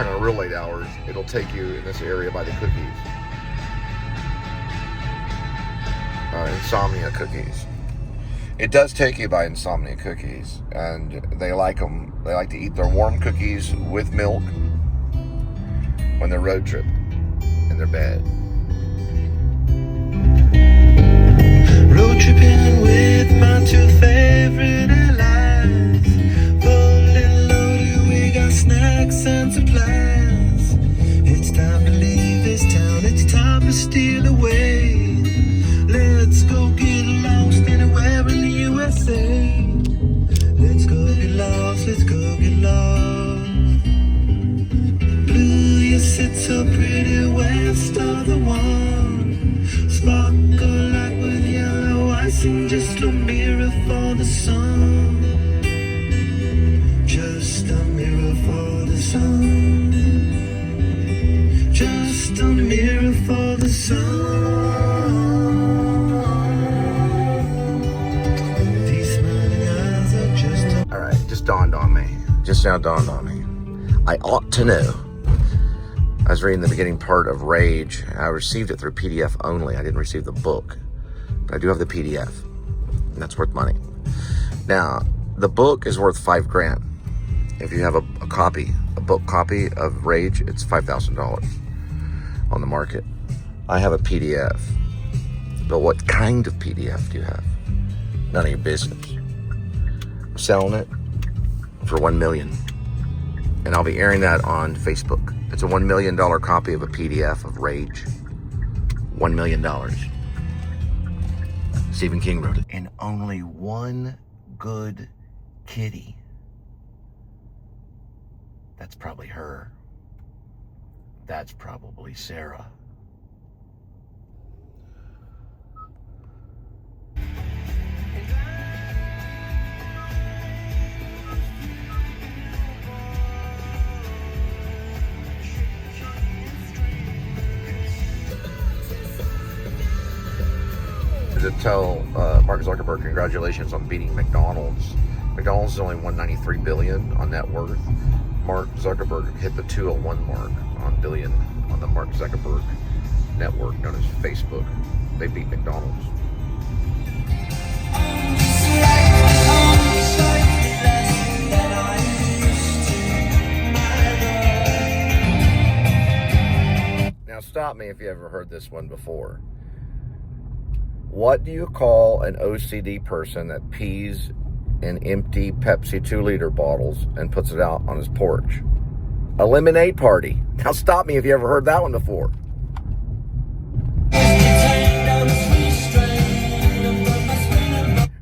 talking about real late hours, it'll take you in this area by the cookies. Insomnia cookies. It does take you by Insomnia cookies, and they like them. They like to eat their warm cookies with milk when they're road trip in their bed. Road tripping with my two favorite allies. Fully loaded, we got snacks and supplies. It's time to leave this town, it's time to steal away. Let's go get lost anywhere in the USA. Let's go get lost, let's go get lost. Blue, you sit so pretty west of the one. Sparkle like with yellow icing, just a mirror for the sun. Just a mirror for the sun. Just a mirror for the sun. Dawned on me. Just now dawned on me. I ought to know. I was reading the beginning part of Rage. I received it through PDF only. I didn't receive the book. But I do have the PDF. And that's worth money. Now, the book is worth $5,000. If you have a book copy of Rage, it's $5,000 on the market. I have a PDF. But what kind of PDF do you have? None of your business. I'm selling it for $1 million, and I'll be airing that on Facebook. It's a $1 million copy of a PDF of Rage. $1 million. Stephen King wrote it. And only one good kitty. That's probably her. That's probably Sarah. To tell Mark Zuckerberg congratulations on beating McDonald's. McDonald's is only $193 billion on net worth. Mark Zuckerberg hit the 201 mark on billion on the Mark Zuckerberg network known as Facebook. They beat McDonald's. Now stop me if you ever heard this one before. What do you call an OCD person that pees in empty Pepsi 2-liter bottles and puts it out on his porch? A lemonade party. Now stop me if you ever heard that one before.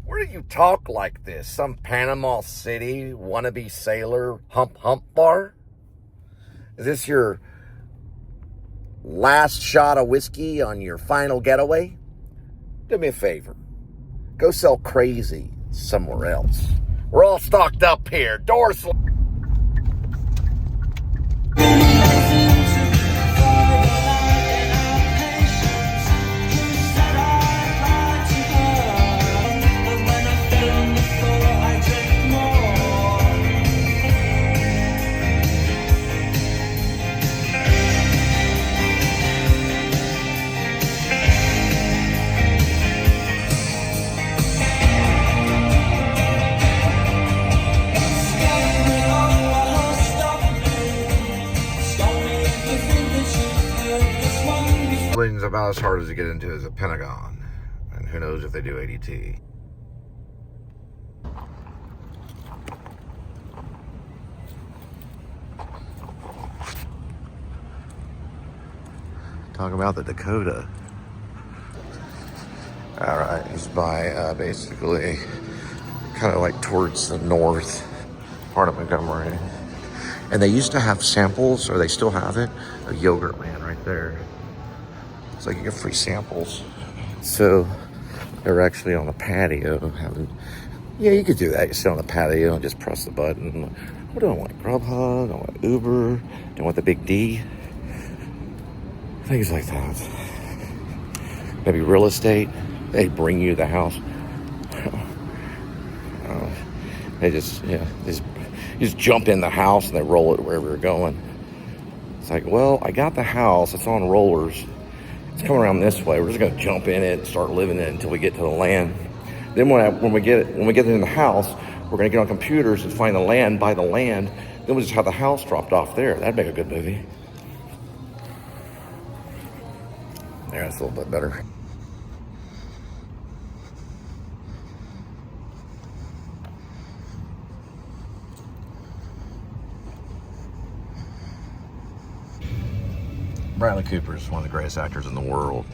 Where do you talk like this? Some Panama City wannabe sailor hump bar? Is this your last shot of whiskey on your final getaway? Do me a favor. Go sell crazy somewhere else. We're all stocked up here. Doors. About as hard as to get into as a Pentagon, and who knows if they do ADT. Talk about the Dakota. All right, it's by basically kind of like towards the north part of Montgomery, and they used to have samples, or they still have it, of Yogurtland right there. It's like you get free samples. So they're actually on the patio having, yeah, you could do that. You sit on the patio and just press the button. What do I want? Grubhub? Do I want Uber? Do I want the big D? Things like that. Maybe real estate. They bring you the house. They just, yeah, you just jump in the house and they roll it wherever you're going. It's like, well, I got the house. It's on rollers. It's coming around this way. We're just going to jump in it and start living in it until we get to the land. Then when we get in the house, we're going to get on computers and find the land, buy the land. Then we'll just have the house dropped off there. That'd make a good movie. There, that's a little bit better. Bradley Cooper is one of the greatest actors in the world.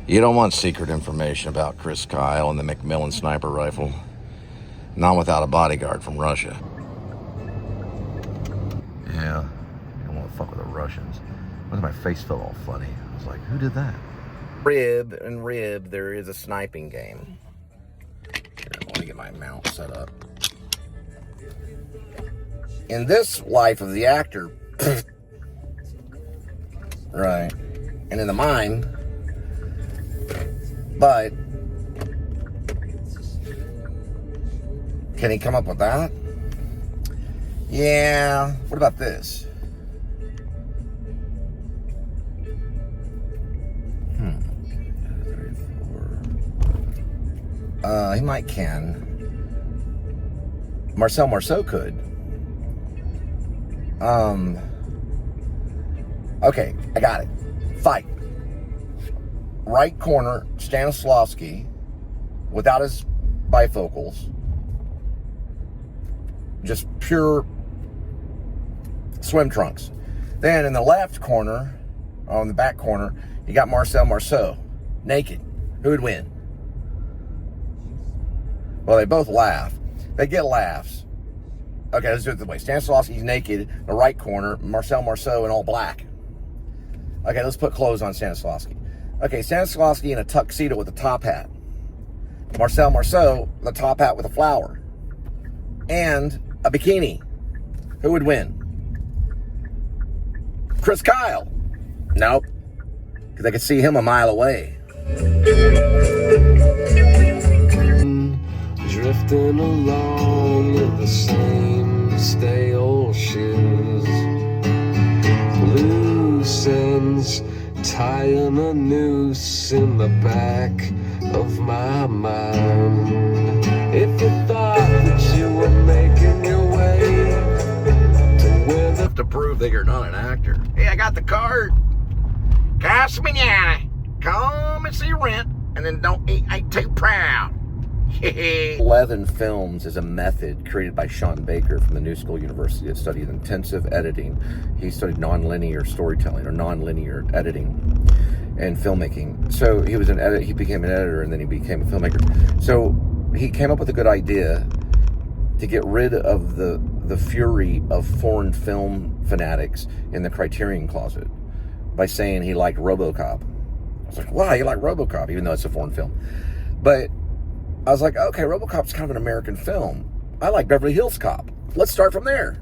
You don't want secret information about Chris Kyle and the Macmillan sniper rifle. Not without a bodyguard from Russia. Yeah, you don't want to fuck with the Russians. Look, my face felt all funny. I was like, who did that? Rib, there is a sniping game. Here, I want to get my mount set up. In this life of the actor, right, and in the mind, but can he come up with that? Yeah. What about this? He might can. Marcel Marceau could. Okay, I got it. Fight. Right corner, Stanislavski, without his bifocals. Just pure swim trunks. Then in the left corner, on the back corner, you got Marcel Marceau, naked. Who would win? Well, they both laugh. They get laughs. Okay, let's do it this way. Stanislavski's naked in the right corner, Marcel Marceau in all black. Okay, let's put clothes on Stanislavski. Okay, Stanislavski in a tuxedo with a top hat. Marcel Marceau, the top hat with a flower. And a bikini. Who would win? Chris Kyle. Nope. Because I could see him a mile away. Drifting along in the same stale shoes. Loose ends tying a noose in the back of my mind. If you thought that you were making your way to where the... To prove that you're not an actor. Hey, I got the card. Casa Manana. Come and see Rent, and then don't eat ain't too proud. 11 films is a method created by Sean Baker from the New School University that studied intensive editing. He studied nonlinear storytelling or nonlinear editing and filmmaking. So he was he became an editor, and then he became a filmmaker. So he came up with a good idea to get rid of the fury of foreign film fanatics in the Criterion Closet by saying he liked RoboCop. I was like, wow, you like RoboCop, even though it's a foreign film. But I was like, okay, RoboCop's kind of an American film. I like Beverly Hills Cop. Let's start from there.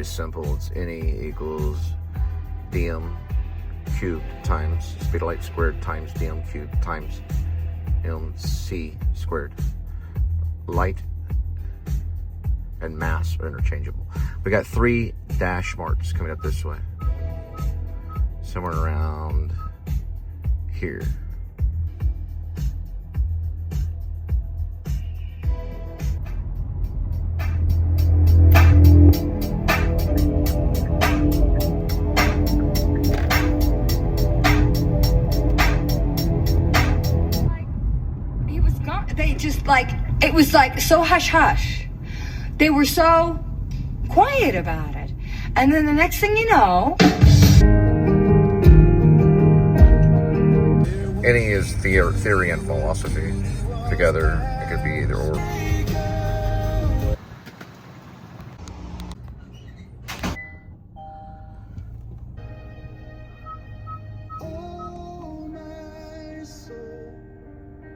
Simple. It's NE equals dm cubed times speed of light squared times dm cubed times mc squared. Light and mass are interchangeable. We got 3 dash marks coming up this way. Somewhere around here. He was gone. They just like, it was like so hush hush. They were so quiet about it. And then the next thing you know, Any is theory and philosophy. Together, it could be either or.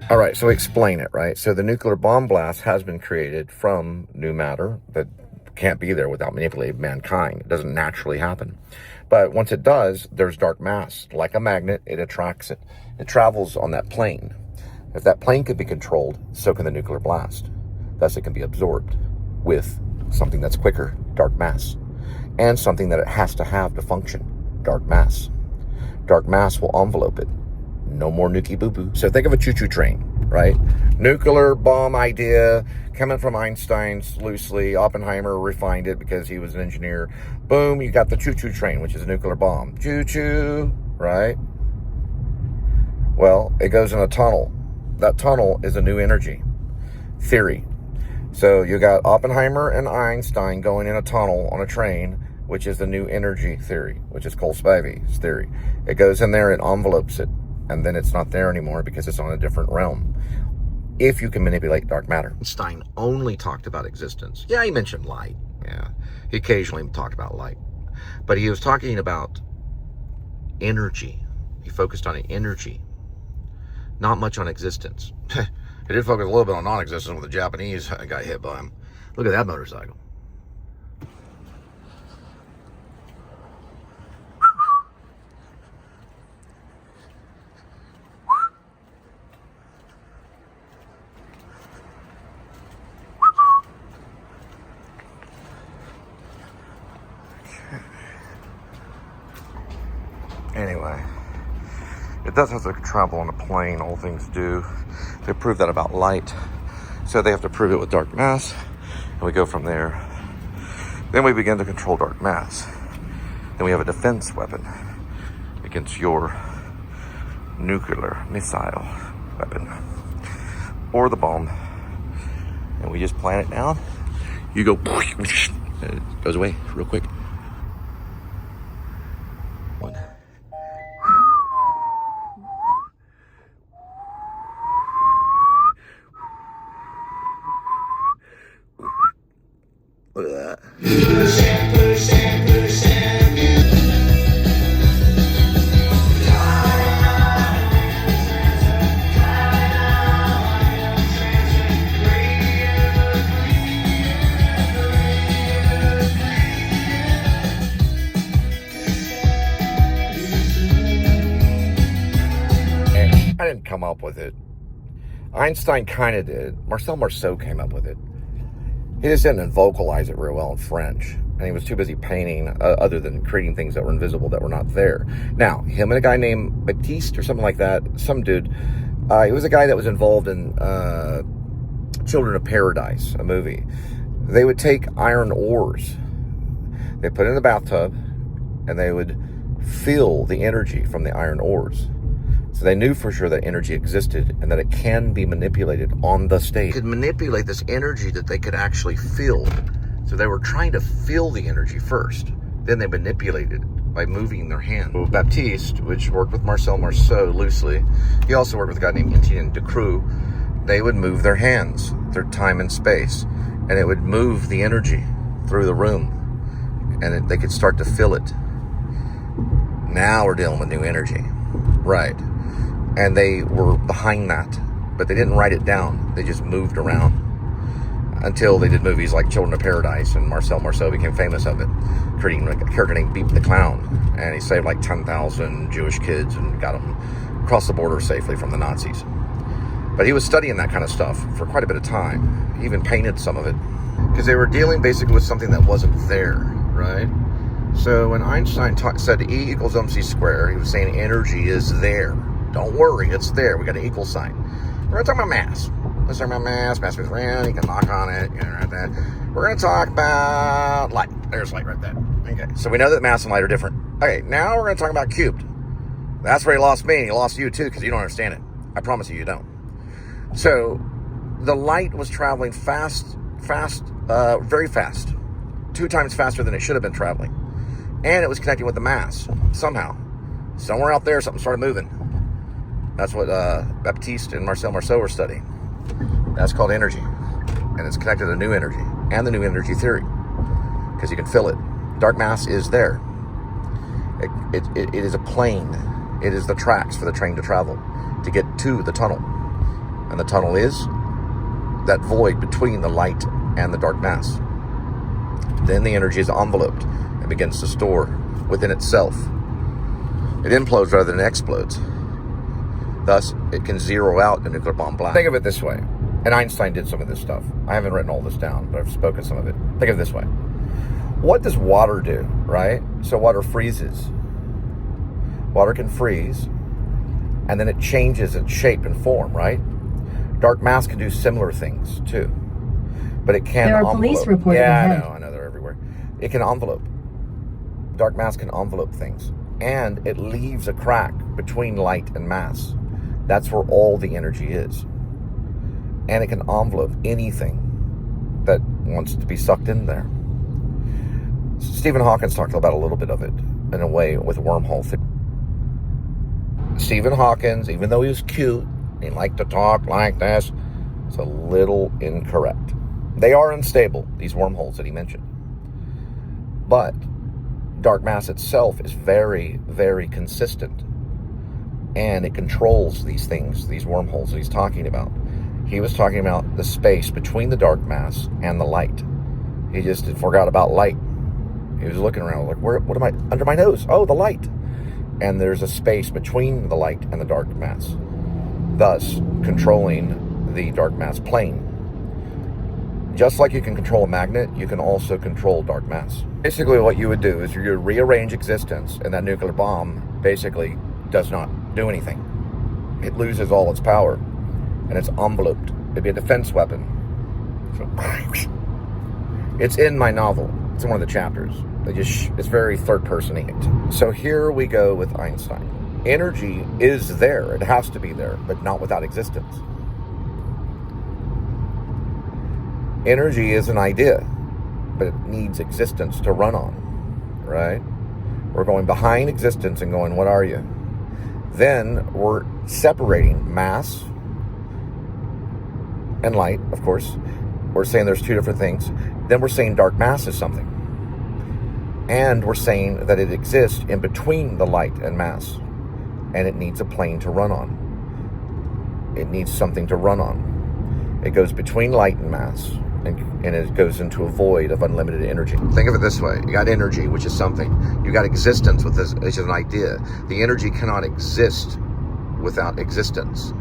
All right, so explain it, right? So the nuclear bomb blast has been created from new matter that can't be there without manipulating mankind. It doesn't naturally happen. But once it does, there's dark mass. Like a magnet, it attracts it. It travels on that plane. If that plane could be controlled, so can the nuclear blast. Thus, it can be absorbed with something that's quicker, dark mass, and something that it has to have to function, dark mass. Dark mass will envelope it. No more nuki boo-boo. So think of a choo-choo train, right? Nuclear bomb idea coming from Einstein loosely. Oppenheimer refined it because he was an engineer. Boom, you got the choo-choo train, which is a nuclear bomb. Choo-choo, right? Well, it goes in a tunnel. That tunnel is a new energy theory. So you got Oppenheimer and Einstein going in a tunnel on a train, which is the new energy theory, which is Cole Spivey's theory. It goes in there, it envelopes it, and then it's not there anymore because it's on a different realm. If you can manipulate dark matter. Einstein only talked about existence. Yeah, he mentioned light. Yeah, he occasionally talked about light. But he was talking about energy. He focused on energy, not much on existence. He did focus a little bit on non-existence when the Japanese got hit by him. Look at that motorcycle. Anyway, it does have to travel on a plane. All things do. They prove that about light. So they have to prove it with dark mass. And we go from there. Then we begin to control dark mass. Then we have a defense weapon against your nuclear missile weapon. Or the bomb. And we just plant it down. You go, and it goes away real quick. One. Look at that. I didn't come up with it. Einstein kind of did. Marcel Marceau came up with it. He just didn't vocalize it real well in French. And he was too busy painting, other than creating things that were invisible that were not there. Now, him and a guy named Baptiste or something like that, some dude, he was a guy that was involved in Children of Paradise, a movie. They would take iron ores, they put it in the bathtub, and they would feel the energy from the iron ores. So they knew for sure that energy existed and that it can be manipulated on the stage. They could manipulate this energy that they could actually feel. So they were trying to feel the energy first. Then they manipulated it by moving their hand. So Baptiste, which worked with Marcel Marceau loosely, he also worked with a guy named Etienne Ducreux. They would move their hands through time and space, and it would move the energy through the room, and they could start to feel it. Now we're dealing with new energy. Right. And they were behind that, but they didn't write it down. They just moved around until they did movies like Children of Paradise, and Marcel Marceau became famous of it, creating like a character named Beep the Clown. And he saved like 10,000 Jewish kids and got them across the border safely from the Nazis. But he was studying that kind of stuff for quite a bit of time. He even painted some of it. Because they were dealing basically with something that wasn't there, right? So when Einstein said E equals mc squared, he was saying energy is there. Don't worry, it's there. We got an equal sign. We're going to talk about mass. Let's talk about mass. Mass moves around. You can knock on it. You know, right there. We're going to talk about light. There's light right there. Okay. So we know that mass and light are different. Okay. Now we're going to talk about cubed. That's where he lost me, and he lost you too, because you don't understand it. I promise you don't. So the light was traveling very fast. 2 times faster than it should have been traveling. And it was connecting with the mass somehow. Somewhere out there, something started moving. That's what Baptiste and Marcel Marceau were studying. That's called energy. And it's connected to new energy and the new energy theory, because you can feel it. Dark mass is there. It is a plane. It is the tracks for the train to travel to get to the tunnel. And the tunnel is that void between the light and the dark mass. Then the energy is enveloped and begins to store within itself. It implodes rather than explodes. Thus, it can zero out the nuclear bomb blast. Think of it this way. And Einstein did some of this stuff. I haven't written all this down, but I've spoken some of it. Think of it this way. What does water do, right? So water freezes. Water can freeze, and then it changes its shape and form, right? Dark mass can do similar things, too. But it can There are envelope. police reporting ahead. I know, they're everywhere. It can envelope. Dark mass can envelope things. And it leaves a crack between light and mass. That's where all the energy is. And it can envelope anything that wants to be sucked in there. Stephen Hawking talked about a little bit of it, in a way, with wormhole theory. Stephen Hawking, even though he was cute, he liked to talk like this, it's a little incorrect. They are unstable, these wormholes that he mentioned. But dark mass itself is very, very consistent. And it controls these things, these wormholes that he's talking about. He was talking about the space between the dark mass and the light. He just forgot about light. He was looking around like, what am I, under my nose? Oh, the light. And there's a space between the light and the dark mass, thus controlling the dark mass plane. Just like you can control a magnet, you can also control dark mass. Basically what you would do is you would rearrange existence, and that nuclear bomb basically does not do anything. It loses all its power, and it's enveloped. It'd be a defense weapon. So, it's in my novel. It's in one of the chapters. It's very third-person-y. So here we go with Einstein. Energy is there. It has to be there, but not without existence. Energy is an idea, but it needs existence to run on, right? We're going behind existence and going, what are you? Then we're separating mass and light, of course. We're saying there's 2 different things. Then we're saying dark mass is something. And we're saying that it exists in between the light and mass. And it needs a plane to run on. It needs something to run on. It goes between light and mass. And it goes into a void of unlimited energy. Think of it this way. You got energy, which is something. You got existence, which is an idea. The energy cannot exist without existence.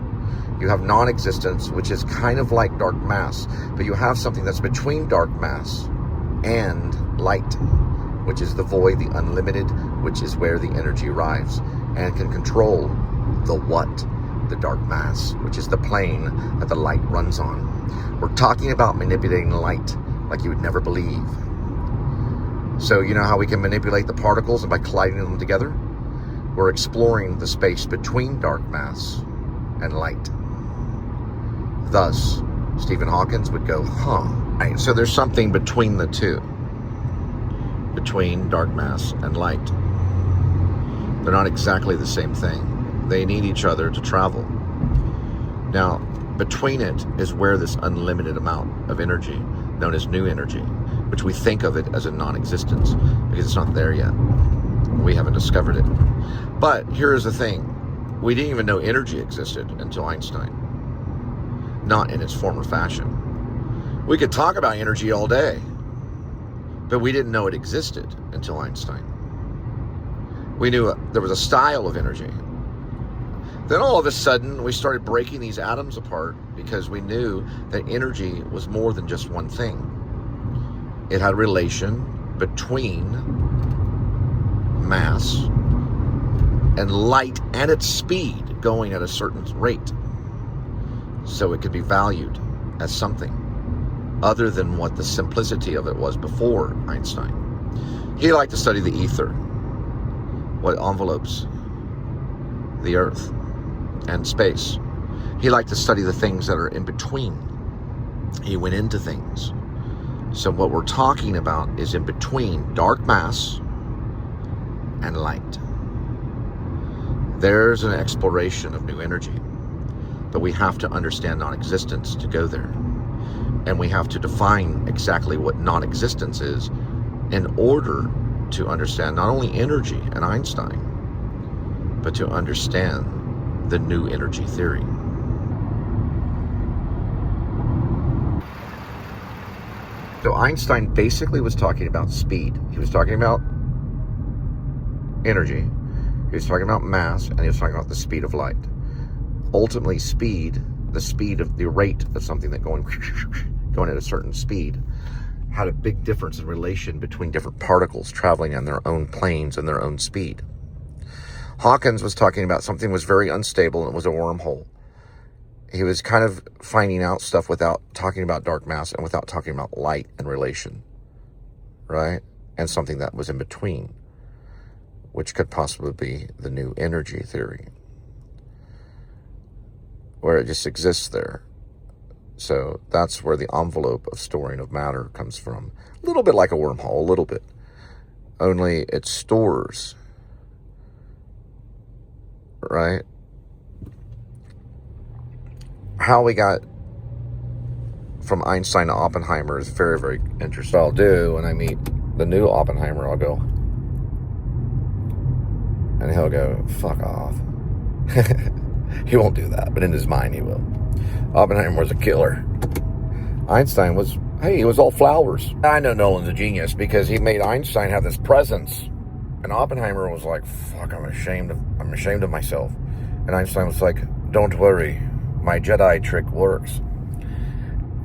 You have non-existence, which is kind of like dark mass. But you have something that's between dark mass and light, which is the void, the unlimited, which is where the energy arrives and can control the what? The dark mass, which is the plane that the light runs on. We're talking about manipulating light like you would never believe. So you know how we can manipulate the particles, and by colliding them together, we're exploring the space between dark mass and light. Thus, Stephen Hawking would go, Right, so there's something between the two. Between dark mass and light. They're not exactly the same thing. They need each other to travel. Now, between it is where this unlimited amount of energy, known as new energy, which we think of it as a non-existence, because it's not there yet. We haven't discovered it. But here's the thing. We didn't even know energy existed until Einstein. Not in its former fashion. We could talk about energy all day, but we didn't know it existed until Einstein. We knew there was a style of energy. Then all of a sudden, we started breaking these atoms apart because we knew that energy was more than just one thing. it had a relation between mass and light and its speed going at a certain rate. So it could be valued as something other than what the simplicity of it was before Einstein. He liked to study the ether, what envelopes the earth and space. He liked to study the things that are in between. He went into things. So what we're talking about is in between dark mass and light. There's an exploration of new energy, but we have to understand non-existence to go there. And we have to define exactly what non-existence is in order to understand not only energy and Einstein, but to understand the new energy theory. So Einstein basically was talking about speed. He was talking about energy, he was talking about mass, and he was talking about the speed of light. Ultimately, speed, the speed of the rate of something that going at a certain speed, had a big difference in relation between different particles traveling on their own planes and their own speed. Hawkins was talking about something was very unstable and it was a wormhole. He was kind of finding out stuff without talking about dark mass and without talking about light and relation, right? And something that was in between, which could possibly be the new energy theory, where it just exists there. So that's where the envelope of storing of matter comes from. A little bit like a wormhole, a little bit. Only it stores, right? How we got from Einstein to Oppenheimer is very, very interesting. What I'll do when I meet the new Oppenheimer, I'll go, and he'll go, fuck off. He won't do that, but in his mind he will. Oppenheimer was a killer. Einstein was, hey, he was all flowers. I know Nolan's a genius because he made Einstein have this presence. And Oppenheimer was like, fuck, I'm ashamed of myself. And Einstein was like, don't worry, my Jedi trick works.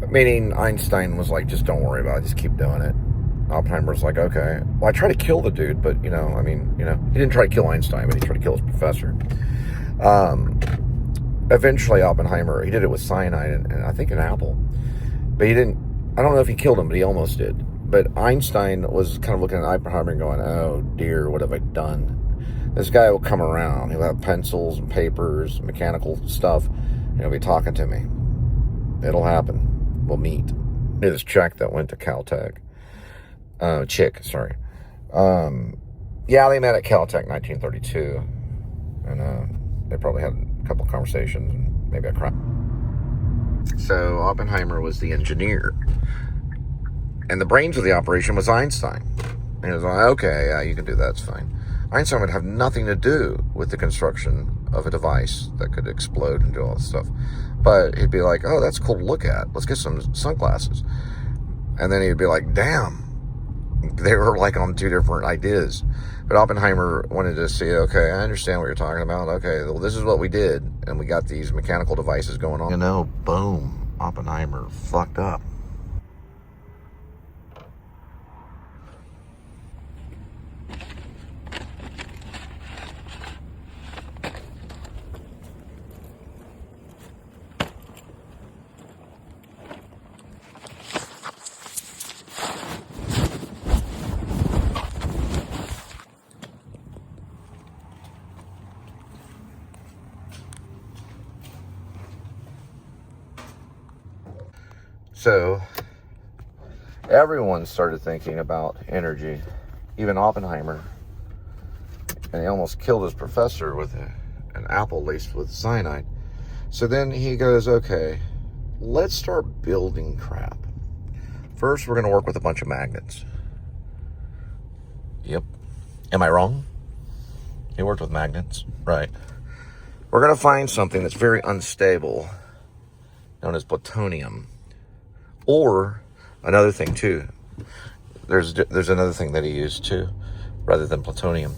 Meaning Einstein was like, just don't worry about it, just keep doing it. Oppenheimer was like, okay. Well, I tried to kill the dude, but, he didn't try to kill Einstein, but he tried to kill his professor. Eventually, Oppenheimer, he did it with cyanide and I think an apple. But he didn't, I don't know if he killed him, but he almost did. But Einstein was kind of looking at Oppenheimer and going, oh dear, what have I done? This guy will come around. He'll have pencils and papers, mechanical stuff, and he'll be talking to me. It'll happen. We'll meet. There's this chick that went to Caltech. Yeah, they met at Caltech in 1932. And they probably had a couple conversations and maybe a crap. So Oppenheimer was the engineer. And the brains of the operation was Einstein. And he was like, okay, yeah, you can do that, it's fine. Einstein would have nothing to do with the construction of a device that could explode and do all this stuff. But he'd be like, oh, that's cool to look at. Let's get some sunglasses. And then he'd be like, damn. They were like on two different ideas. But Oppenheimer wanted to see, okay, I understand what you're talking about. Okay, well, this is what we did. And we got these mechanical devices going on. Boom, Oppenheimer fucked up. So everyone started thinking about energy, even Oppenheimer, and he almost killed his professor with an apple laced with cyanide. So then he goes, okay, let's start building crap. First, we're going to work with a bunch of magnets. Yep. Am I wrong? He worked with magnets, right? We're going to find something that's very unstable, known as plutonium. Or another thing too, there's another thing that he used too, rather than plutonium.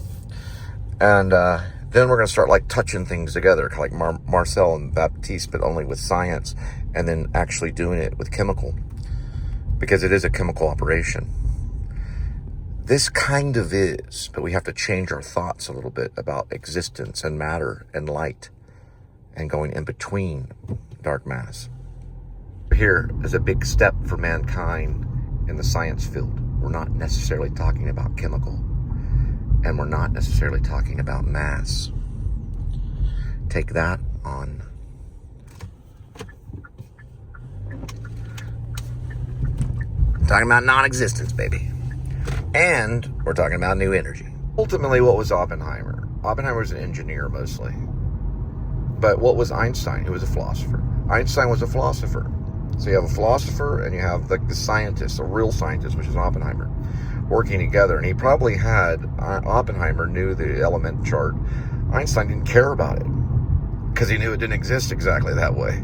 And then we're going to start like touching things together, like Marcel and Baptiste, but only with science, and then actually doing it with chemical. because it is a chemical operation. This kind of is, but we have to change our thoughts a little bit about existence and matter and light and going in between dark mass. Here is a big step for mankind in the science field. We're not necessarily talking about chemical, and we're not necessarily talking about mass. Take that on. Talking about non-existence, baby. And we're talking about new energy. Ultimately, what was Oppenheimer? Oppenheimer was an engineer mostly. But what was Einstein? He was a philosopher. Einstein was a philosopher. So you have a philosopher and you have the scientist, a real scientist, which is Oppenheimer, working together. And he probably had, Oppenheimer knew the element chart. Einstein didn't care about it because he knew it didn't exist exactly that way.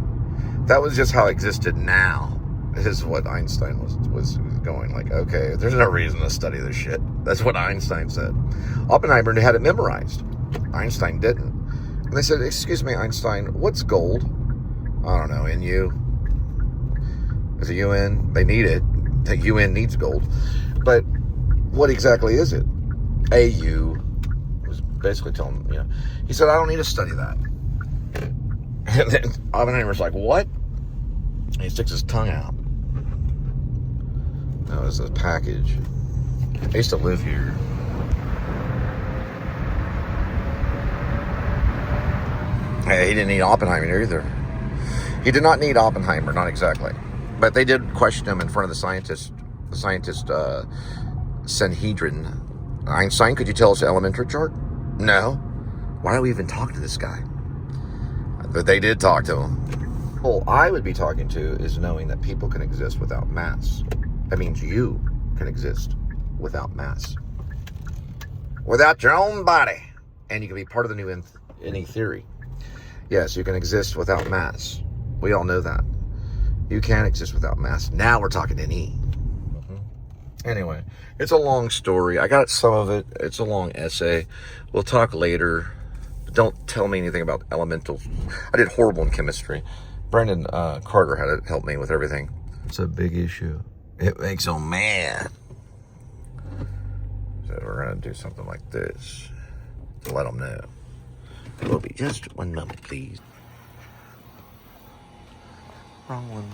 That was just how it existed now. Is what Einstein was going like, okay, there's no reason to study this shit. That's what Einstein said. Oppenheimer had it memorized. Einstein didn't. And they said, excuse me, Einstein, what's gold? I don't know, NU. Is it UN? They need it. The UN needs gold. But what exactly is it? AU was basically telling him, he said, I don't need to study that. And then Oppenheimer's like, what? And he sticks his tongue out. That was a package. I used to live here. Hey, he didn't need Oppenheimer either. He did not need Oppenheimer, not exactly. But they did question him in front of the scientist Sanhedrin. Einstein, could you tell us the elementary chart? No. Why do we even talk to this guy? But they did talk to him. All I would be talking to is knowing that people can exist without mass. That means you can exist without mass. Without your own body. And you can be part of the new any theory. Yes, you can exist without mass. We all know that. You can exist without mass. Now we're talking in E. Anyway, it's a long story. I got some of it. It's a long essay. We'll talk later. Don't tell me anything about elementals. I did horrible in chemistry. Brandon Carter had to help me with everything. It's a big issue. It makes them mad. So we're going to do something like this to let them know. It will be just one moment, please. Wrong one.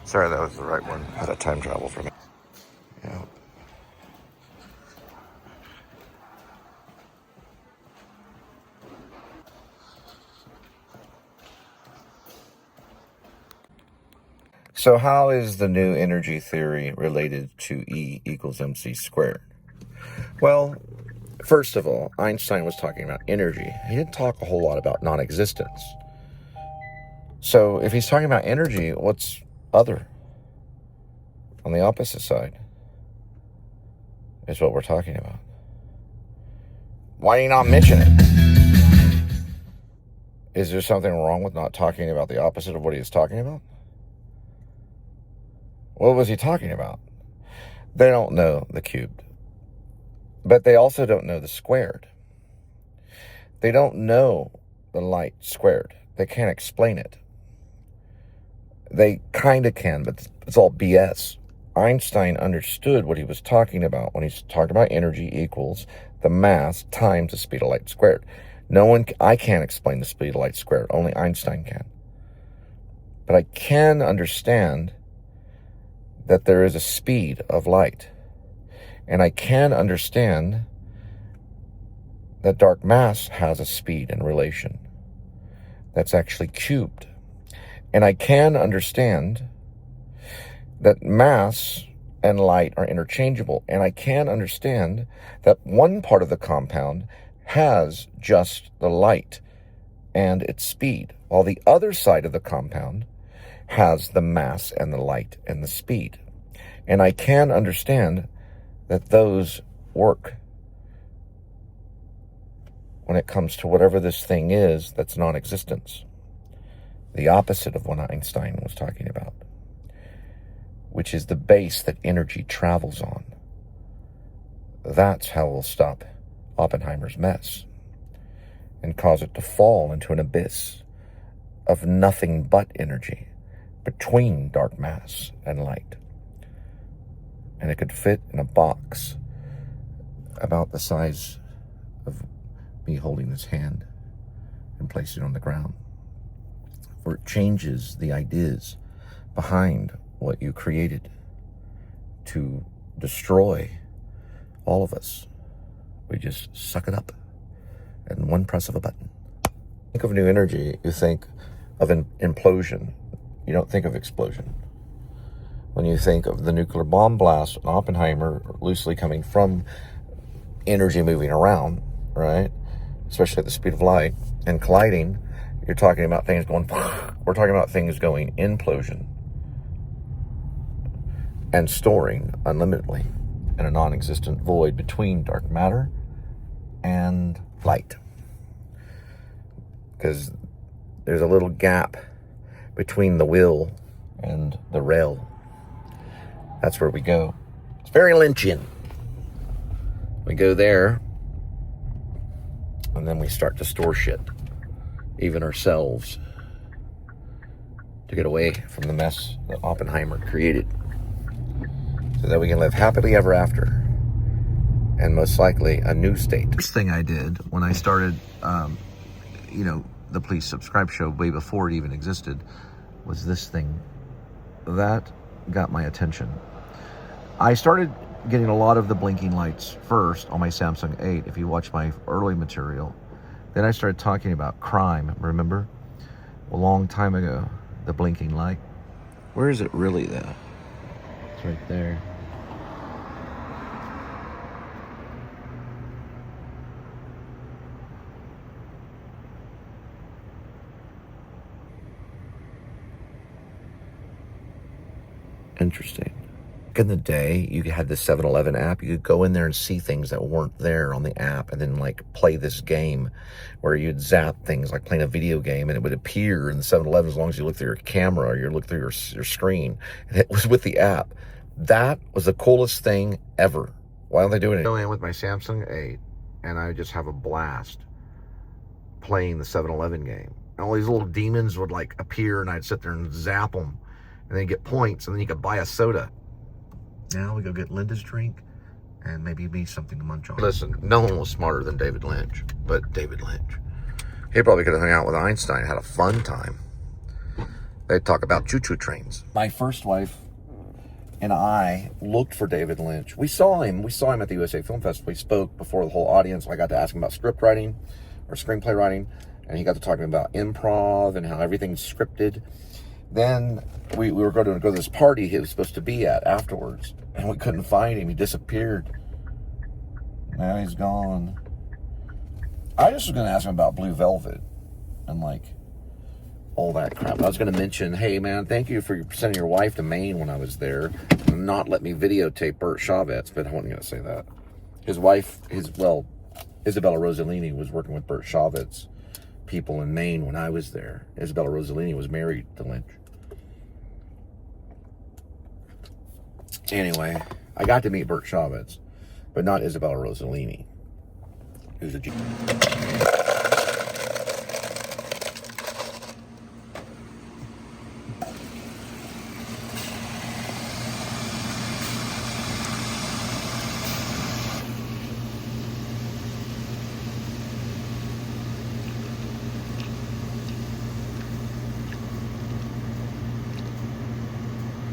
Sorry, that was the right one. Had a time travel for me. Yeah. So how is the new energy theory related to E equals mc squared? Well, first of all, Einstein was talking about energy. He didn't talk a whole lot about non-existence. So if he's talking about energy, what's other? On the opposite side is what we're talking about. Why do you not mention it? Is there something wrong with not talking about the opposite of what he was talking about? What was he talking about? They don't know the cubed. But they also don't know the squared. They don't know the light squared. They can't explain it. They kind of can, but it's all BS. Einstein understood what he was talking about when he's talking about energy equals the mass times the speed of light squared. I can't explain the speed of light squared. Only Einstein can. But I can understand that there is a speed of light. And I can understand that dark mass has a speed and relation that's actually cubed. And I can understand that mass and light are interchangeable. And I can understand that one part of the compound has just the light and its speed, while the other side of the compound has the mass and the light and the speed. And I can understand that those work when it comes to whatever this thing is that's non-existence. The opposite of what Einstein was talking about, which is the base that energy travels on. That's how we'll stop Oppenheimer's mess. and cause it to fall into an abyss of nothing but energy between dark mass and light. And it could fit in a box about the size of me holding this hand and place it on the ground, where it changes the ideas behind what you created to destroy all of us. We just suck it up in one press of a button. Think of new energy, you think of an implosion. You don't think of explosion. When you think of the nuclear bomb blast in Oppenheimer, loosely coming from energy moving around, right? Especially at the speed of light and colliding, you're talking about things going, we're talking about things going implosion and storing unlimitedly in a non-existent void between dark matter and light. Because there's a little gap between the will and the rail. That's where we go. It's very Lynchian. We go there, and then we start to store shit, even ourselves, to get away from the mess that Oppenheimer created, so that we can live happily ever after, and most likely a new state. First thing I did when I started, the Please Subscribe show way before it even existed, was this thing. That got my attention. I started getting a lot of the blinking lights first on my Samsung 8, if you watch my early material. Then I started talking about crime, remember? A long time ago, the blinking light. Where is it really, though? It's right there. Interesting. Back in the day, you had the 7-Eleven app. You could go in there and see things that weren't there on the app, and then like play this game where you'd zap things like playing a video game, and it would appear in the 7-Eleven as long as you look through your camera or you look through your screen, and it was with the app. That was the coolest thing ever. Why aren't they doing it? I go in with my Samsung 8, and I just have a blast playing the 7-Eleven game. And all these little demons would like appear, and I'd sit there and zap them, and then you get points, and then you could buy a soda. Now we go get Linda's drink and maybe me something to munch on. Listen, no one was smarter than David Lynch, but David Lynch. He probably could have hung out with Einstein, had a fun time. They'd talk about choo-choo trains. My first wife and I looked for David Lynch. We saw him at the USA Film Festival. We spoke before the whole audience. I got to ask him about script writing or screenplay writing, and he got to talking about improv and how everything's scripted. Then we were going to go to this party he was supposed to be at afterwards, and we couldn't find him. He disappeared. Now he's gone. I just was going to ask him about Blue Velvet and like all that crap. I was going to mention, hey man, thank you for sending your wife to Maine when I was there, and not let me videotape Bert Chavez, but I wasn't going to say that. His wife, Isabella Rossellini was working with Bert Chavez people in Maine when I was there. Isabella Rossellini was married to Lynch. Anyway, I got to meet Bert Chavez, but not Isabella Rossellini, who's a Jew.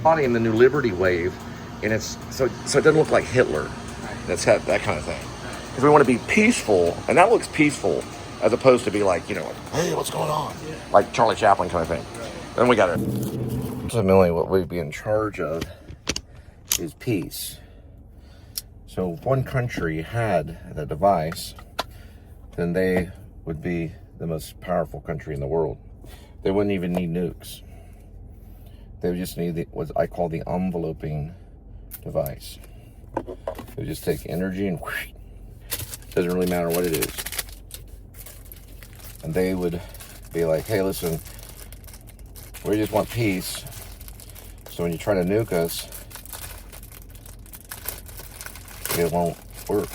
Body in the New Liberty Wave, and it's so it doesn't look like Hitler. That's that kind of thing. Because we want to be peaceful, and that looks peaceful, as opposed to be like, hey, what's going on? Yeah. Like Charlie Chaplin kind of thing. Then we got it. Ultimately, what we'd be in charge of is peace. So if one country had the device, then they would be the most powerful country in the world. They wouldn't even need nukes. They would just need what I call the enveloping device. They would just take energy and whoosh, doesn't really matter what it is. And they would be like, hey, listen, we just want peace. So when you try to nuke us, it won't work.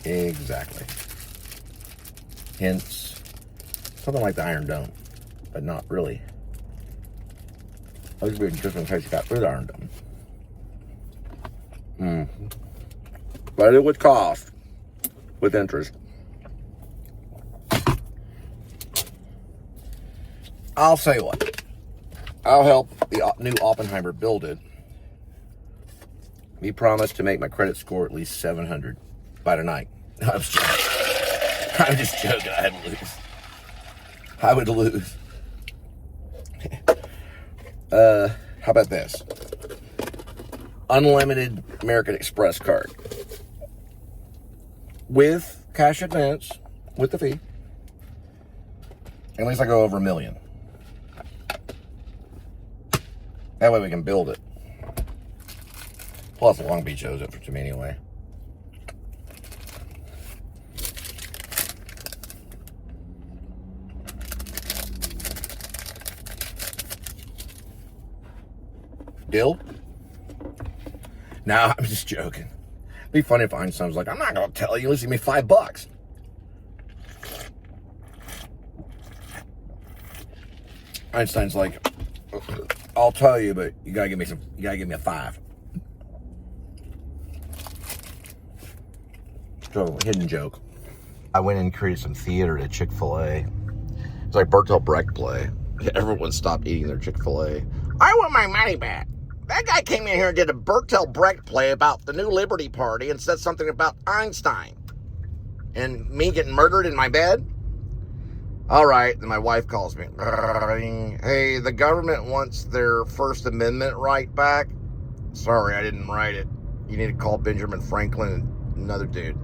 Exactly. Hence, something like the Iron Dome, but not really. I was being just in case you got through the Iron Dome. But it would cost with interest. I'll say what. I'll help the new Oppenheimer build it. We promised to make my credit score at least 700 by tonight. I'm just joking. I'd lose. I would lose. How about this? Unlimited American Express card. With cash advance, with the fee. At least I go over $1 million. That way we can build it. Plus, Long Beach owes it to me anyway. Deal? Nah, I'm just joking. It'd be funny if Einstein was like, I'm not going to tell you. Listen, give me $5. Einstein's like, I'll tell you, but you gotta give me a 5. So, hidden joke. I went and created some theater at Chick-fil-A. It's like Bertolt Brecht play. Everyone stopped eating their Chick-fil-A. I want my money back. That guy came in here and did a Bertolt Brecht play about the New Liberty Party and said something about Einstein. And me getting murdered in my bed? All right, then my wife calls me. Hey, the government wants their First Amendment right back. Sorry, I didn't write it. You need to call Benjamin Franklin and another dude.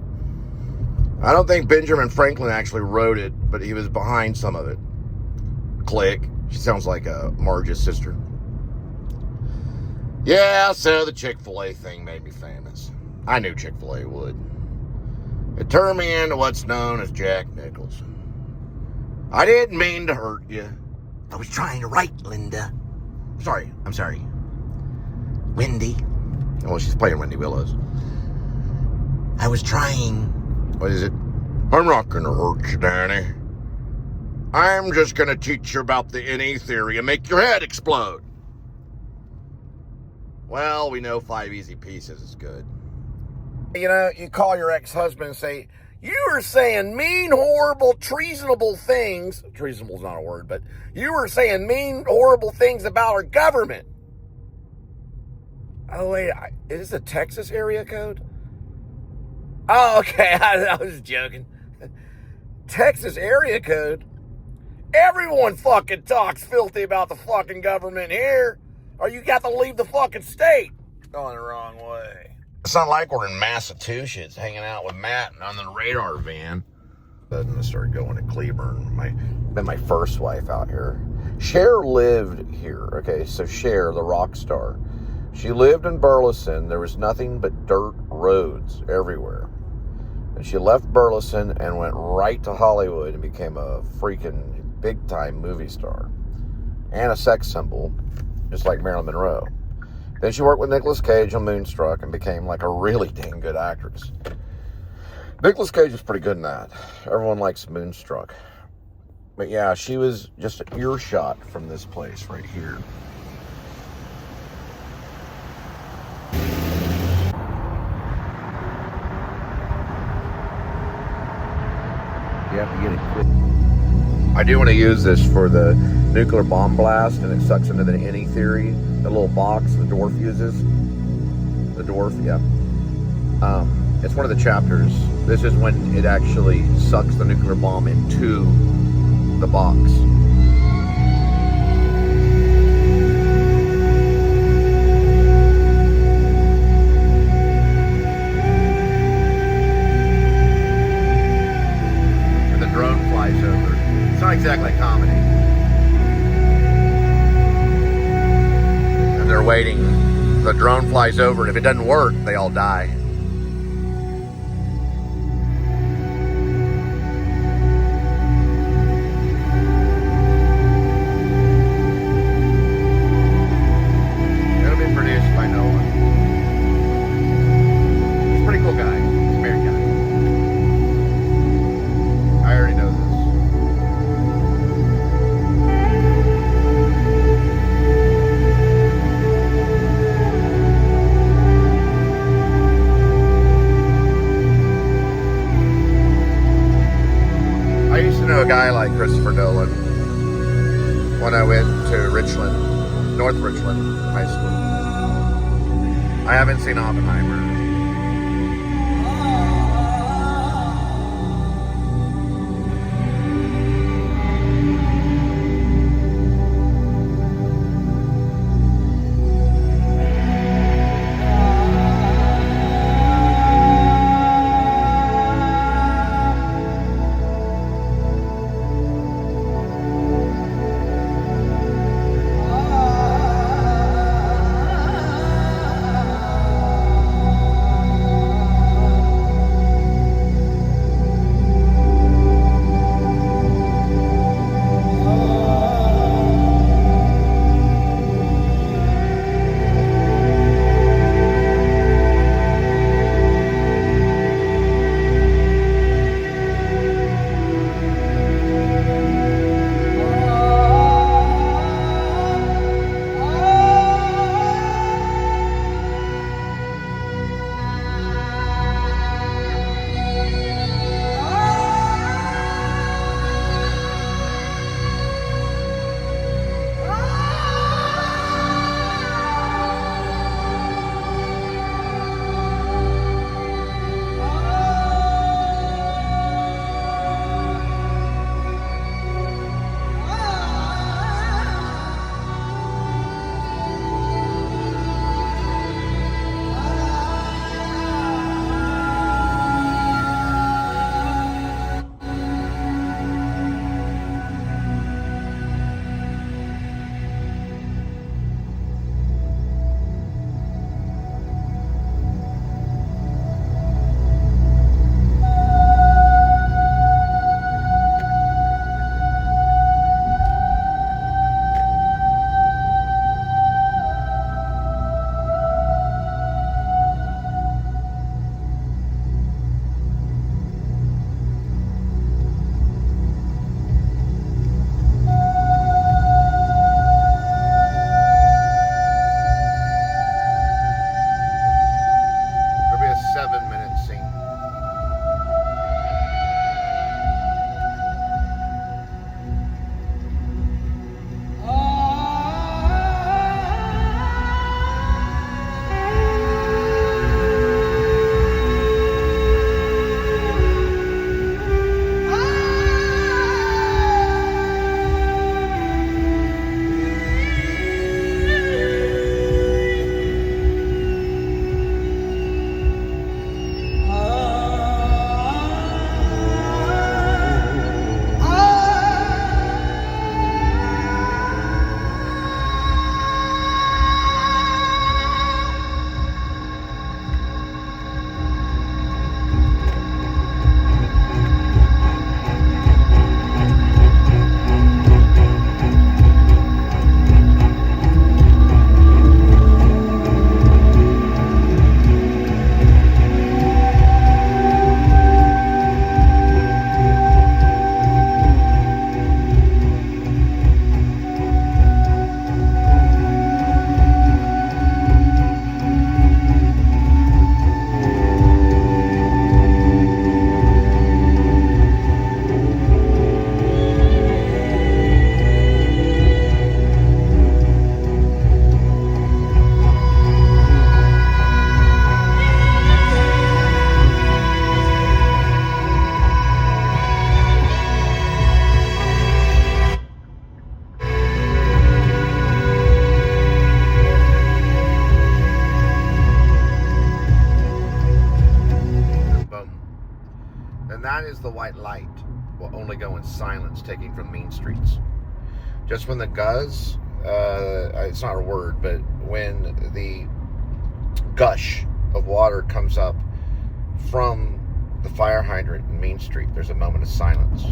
I don't think Benjamin Franklin actually wrote it, but he was behind some of it. Click. She sounds like Marge's sister. Yeah, so the Chick-fil-A thing made me famous. I knew Chick-fil-A would. It turned me into what's known as Jack Nichols. I didn't mean to hurt you. I was trying to write, Linda. I'm sorry. Wendy. Oh, she's playing Wendy Willows. I was trying. What is it? I'm not going to hurt you, Danny. I'm just going to teach you about the NE theory and make your head explode. Well, we know 5 easy pieces is good. You know, you call your ex-husband and say, you were saying mean, horrible, treasonable things. Treasonable is not a word, but you were saying mean, horrible things about our government. Oh, wait, is this a Texas area code? Oh, okay, I was joking. Texas area code? Everyone fucking talks filthy about the fucking government here, or you got to leave the fucking state. Going the wrong way. It's not like we're in Massachusetts hanging out with Matt on the radar van. Then I started going to Cleburne. Been my first wife out here. Cher lived here. Okay, so Cher, the rock star. She lived in Burleson. There was nothing but dirt roads everywhere. And she left Burleson and went right to Hollywood and became a freaking big-time movie star. And a sex symbol, just like Marilyn Monroe. Then she worked with Nicolas Cage on Moonstruck and became like a really dang good actress. Nicolas Cage was pretty good in that. Everyone likes Moonstruck. But yeah, she was just an earshot from this place right here. You have to get it quick. I do want to use this for the nuclear bomb blast, and it sucks into the NE theory. The little box the dwarf uses. The dwarf, yeah. It's one of the chapters. This is when it actually sucks the nuclear bomb into the box. And the drone flies over. It's not exactly a comedy. And they're waiting. The drone flies over, and if it doesn't work, they all die. It'll be produced by no one. He's a pretty cool guy. He's a married guy. a guy like Christopher Nolan when I went to Richland, North Richland High School. I haven't seen Oppenheimer. that is the white light. Will only go in silence, taking from mean streets. Just when the guzz, it's not a word, but when the gush of water comes up from the fire hydrant in Main Street, there's a moment of silence.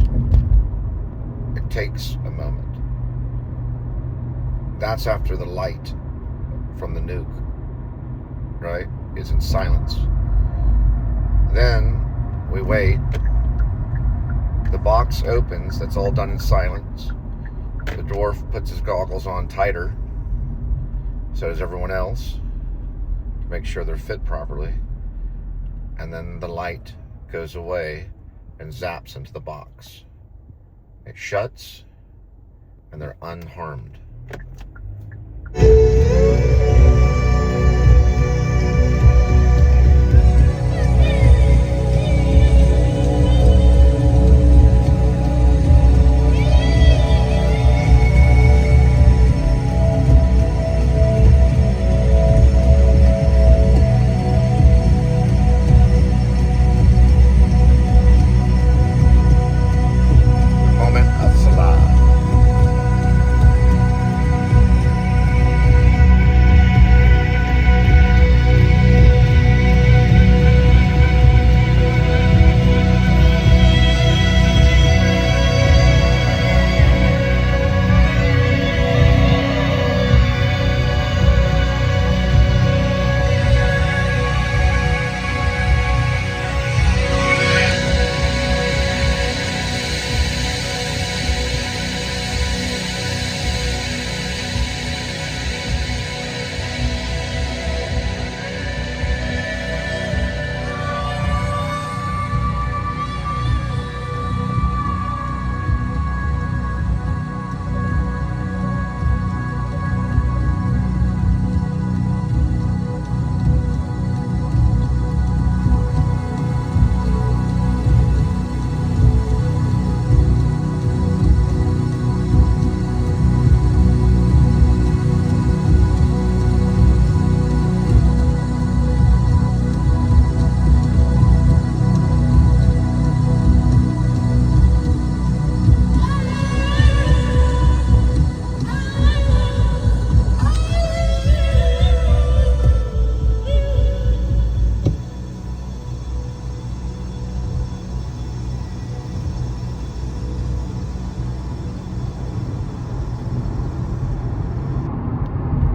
It takes a moment. That's after the light from the nuke, right, is in silence. Then we wait. The box opens. That's all done in silence. The dwarf puts his goggles on tighter. So does everyone else, to make sure they're fit properly. And then the light goes away and zaps into the box. It shuts, and they're unharmed.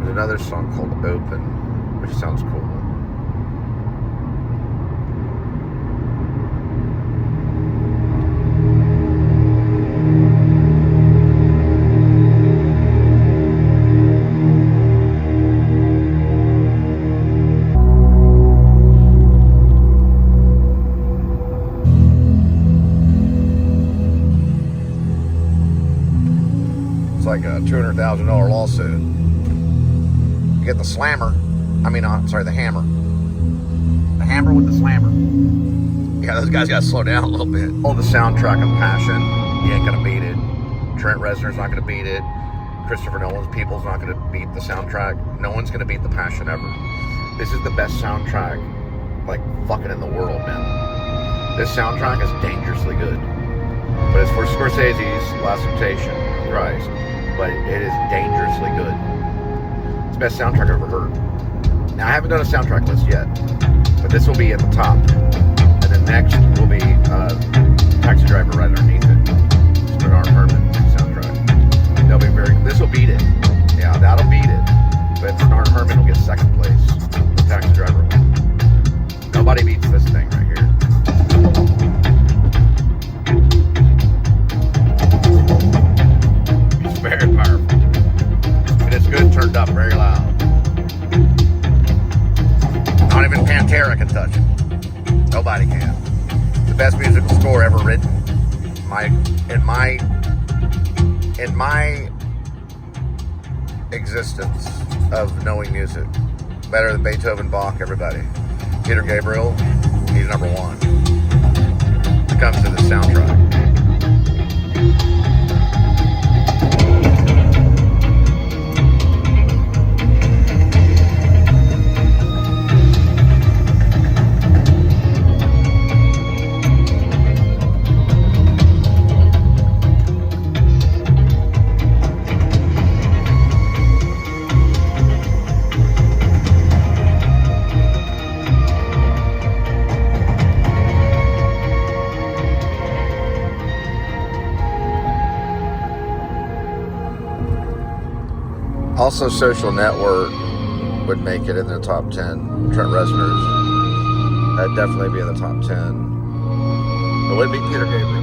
Another song called Open, which sounds cool. It's like a $200,000 lawsuit. Get the slammer. The hammer. The hammer with the slammer. Yeah, those guys got to slow down a little bit. Oh, the soundtrack of Passion. You ain't gonna beat it. Trent Reznor's not gonna beat it. Christopher Nolan's People's not gonna beat the soundtrack. No one's gonna beat the Passion ever. This is the best soundtrack, like, fucking in the world, man. This soundtrack is dangerously good. But it's for Scorsese's Last Temptation of Christ. But it is dangerously good. It's the best soundtrack I've ever heard. Now, I haven't done a soundtrack list yet, but this will be at the top. And then next will be Taxi Driver right underneath it. It's an Bernard Herrmann soundtrack. This will beat it. Yeah, that'll beat it. But Bernard Herrmann will get second place. The Taxi Driver will. Nobody beats this thing right here. It's very powerful. And it's good turned up very loud. Not even Pantera can touch it. Nobody can. The best musical score ever written. In my existence of knowing music, better than Beethoven, Bach, everybody. Peter Gabriel, he's number one. It comes to the soundtrack. Also, Social Network would make it in the top 10. Trent Reznor's. That'd definitely be in the top 10. It would be Peter Gabriel.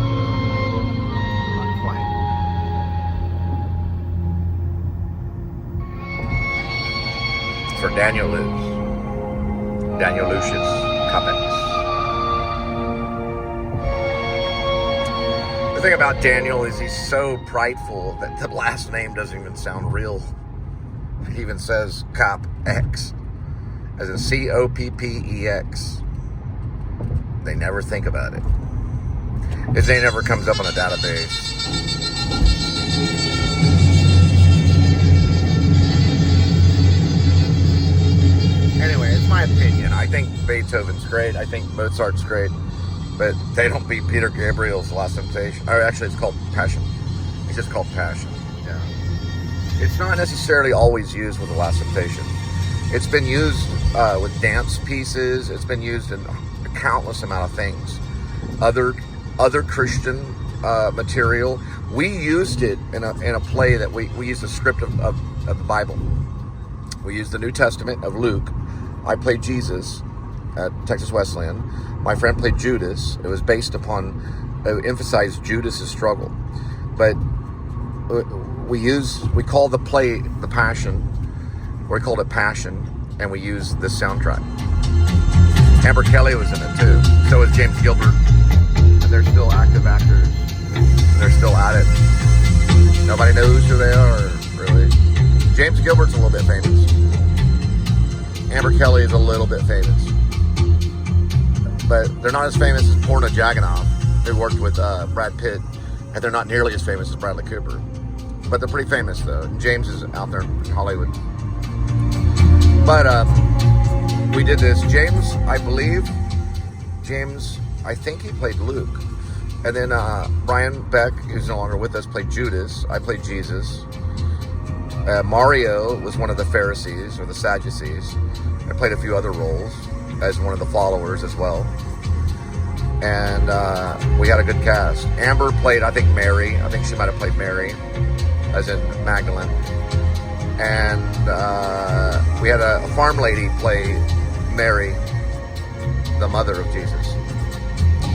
Not quite. For Daniel Lucius Coppens. The thing about Daniel is he's so prideful that the last name doesn't even sound real. He even says Cop X, as in COPPEX. They never think about it. His name never comes up on a database. Anyway, it's my opinion. I think Beethoven's great. I think Mozart's great. But they don't beat Peter Gabriel's Last Temptation. Or actually, it's called Passion. It's just called Passion. Yeah. It's not necessarily always used with the Last Temptation. It's been used with dance pieces. It's been used in a countless amount of things. Other Christian material. We used it in a play that we used the script of the Bible. We used the New Testament of Luke. I played Jesus at Texas Wesleyan. My friend played Judas. It was based upon, emphasized Judas's struggle. But we call the play The Passion, or we called it Passion, and we used this soundtrack. Amber Kelly was in it too. So was James Gilbert. And they're still active actors. They're still at it. Nobody knows who they are, really. James Gilbert's a little bit famous. Amber Kelly is a little bit famous. But they're not as famous as Porna Jaganov, who worked with Brad Pitt, and they're not nearly as famous as Bradley Cooper. But they're pretty famous, though. And James is out there in Hollywood. But we did this. James, I think he played Luke. And then Brian Beck, who's no longer with us, played Judas. I played Jesus. Mario was one of the Pharisees, or the Sadducees. I played a few other roles as one of the followers as well. And we had a good cast. Amber played, I think, Mary. I think she might have played Mary, as in Magdalene. And we had a farm lady play Mary, the mother of Jesus.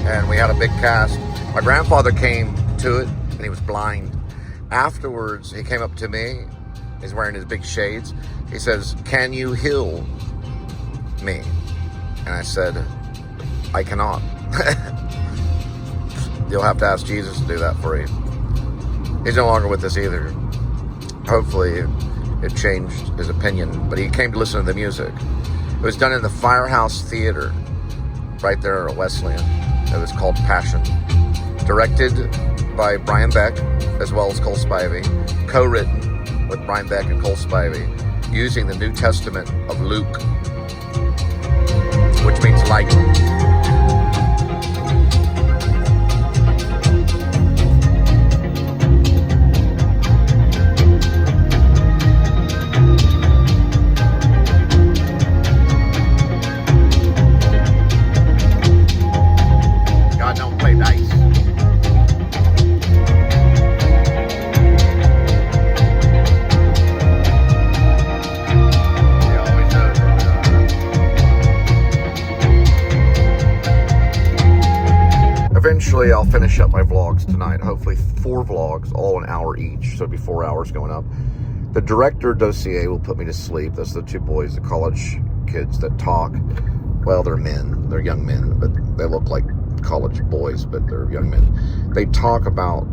And we had a big cast. My grandfather came to it, and he was blind. Afterwards, he came up to me. He's wearing his big shades. He says, "Can you heal me?" And I said, "I cannot." You'll have to ask Jesus to do that for you. He's no longer with us either. Hopefully it changed his opinion, but he came to listen to the music. It was done in the Firehouse Theater right there at Wesleyan. It was called Passion. Directed by Brian Beck as well as Cole Spivey. Co-written with Brian Beck and Cole Spivey, using the New Testament of Luke, which means light. God don't play dice. Eventually, I'll finish up my vlogs tonight. Hopefully 4 vlogs, all an hour each. So it'll be 4 hours going up. The director dossier will put me to sleep. Those are the 2 boys, the college kids that talk. Well, they're men. They're young men, but they look like college boys, but they're young men. They talk about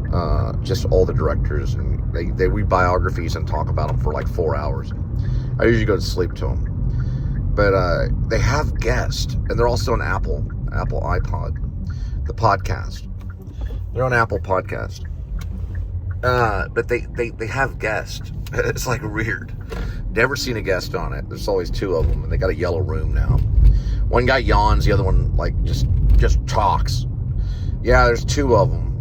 just all the directors, and they read biographies and talk about them for like 4 hours. I usually go to sleep to them. But they have guests, and they're also on Apple iPod. The podcast. They're on Apple Podcast. But they have guests. It's like weird. Never seen a guest on it. There's always 2 of them, and they got a yellow room now. One guy yawns, the other one like just talks. Yeah, there's 2 of them.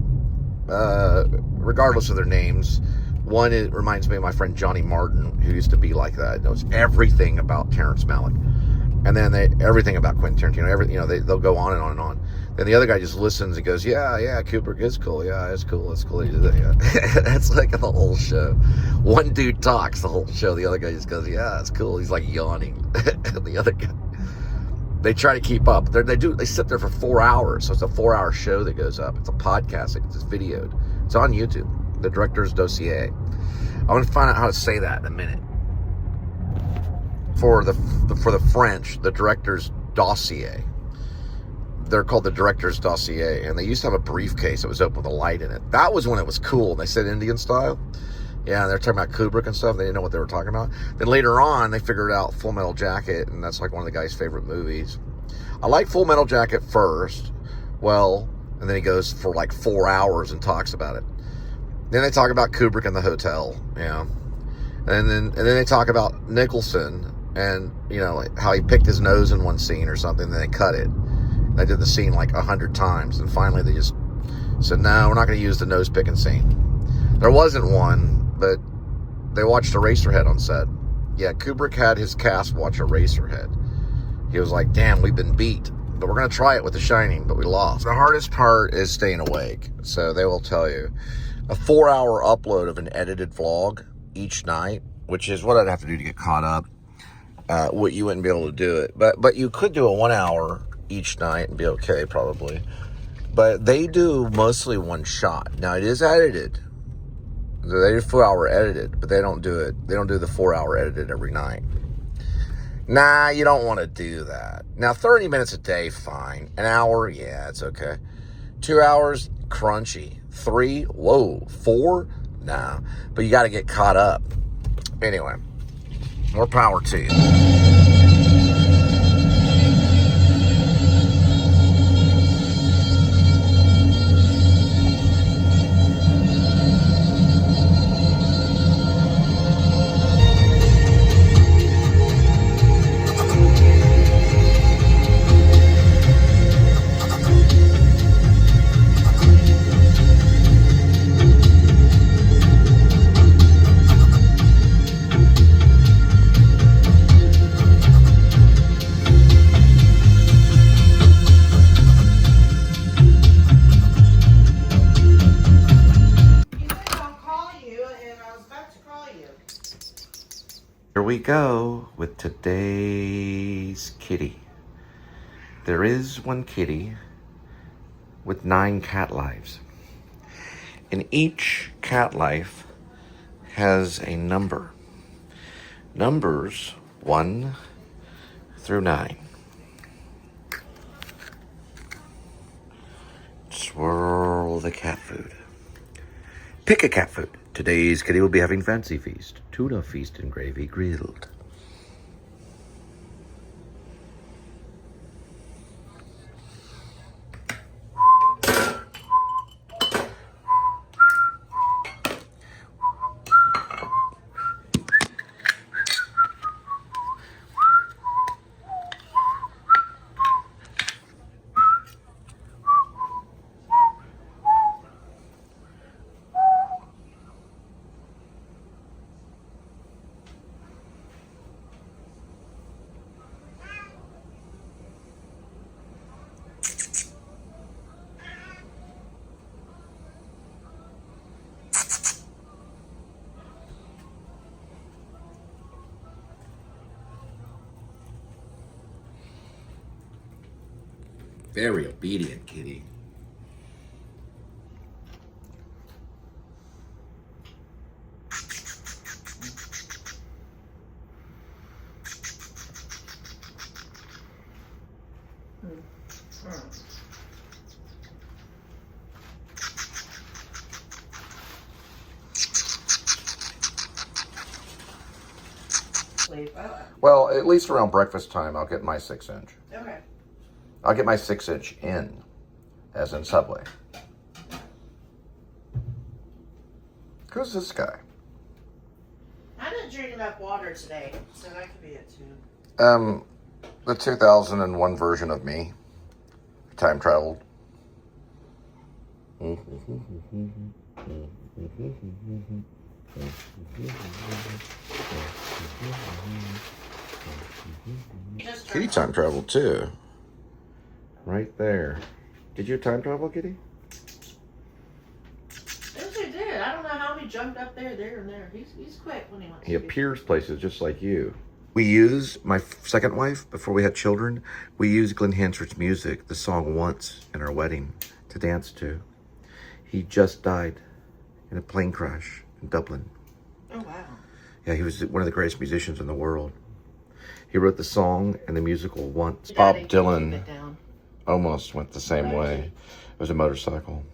Regardless of their names. One, it reminds me of my friend Johnny Martin, who used to be like that. Knows everything about Terrence Malick. And then everything about Quentin Tarantino. They'll go on and on and on. Then the other guy just listens and goes, yeah, Kubrick is cool. Yeah, it's cool. Yeah. That's like the whole show. One dude talks the whole show. The other guy just goes, yeah, it's cool. He's like yawning. And the other guy, they try to keep up. They sit there for 4 hours. So it's a 4-hour show that goes up. It's a podcast. It's videoed. It's on YouTube. The director's dossier. I want to find out how to say that in a minute. For the French, the director's dossier. they're called the Director's Dossier, and they used to have a briefcase that was open with a light in it. That was when it was cool. They said Indian style. Yeah, they're talking about Kubrick and stuff. They didn't know what they were talking about. Then later on, they figured out Full Metal Jacket, and that's like one of the guy's favorite movies. I like Full Metal Jacket first. Well, and then he goes for like 4 hours and talks about it. Then they talk about Kubrick in the hotel, yeah. And then they talk about Nicholson and, you know, like how he picked his nose in one scene or something, then they cut it. They did the scene like 100 times, and finally they just said, no, we're not going to use the nose picking scene. There wasn't one, but they watched Eraserhead on set. Yeah, Kubrick had his cast watch Eraserhead. He was like, damn, we've been beat, but we're going to try it with The Shining, but we lost. The hardest part is staying awake, so they will tell you. A 4-hour upload of an edited vlog each night, which is what I'd have to do to get caught up. What you wouldn't be able to do it. But you could do a 1 hour each night and be okay, probably. But they do mostly one shot. Now, it is edited. They do 4 hour edited, but they don't do it. They don't do the 4 hour edited every night. Nah, you don't want to do that. Now, 30 minutes a day, fine. An hour, yeah, it's okay. 2 hours, crunchy. 3, whoa. 4, nah. But you got to get caught up. Anyway, more power to you. Here we go with today's kitty. There is one kitty with 9 cat lives. And each cat life has a number. Numbers 1 through 9. Swirl the cat food. Pick a cat food. Today's kitty will be having fancy feast. Tuna feast and gravy grilled. Very obedient kitty. Well, at least around breakfast time, I'll get my 6-inch. Okay. I'll get my 6-inch in, as in Subway. Who's this guy? I didn't drink enough water today, so that could be it too. The 2001 version of me. Time traveled. Kitty time traveled too. Right there. Did you time travel, Kitty? Yes, he did. I don't know how he jumped up there, and there. He's quick when he wants to. He appears places just like you. We used, my second wife, before we had children, we used Glen Hansard's music, the song Once, in our wedding to dance to. He just died in a plane crash in Dublin. Oh, wow. Yeah, he was one of the greatest musicians in the world. He wrote the song and the musical Once. Daddy, Bob Dylan. keep it down. almost went the same way. It was a motorcycle.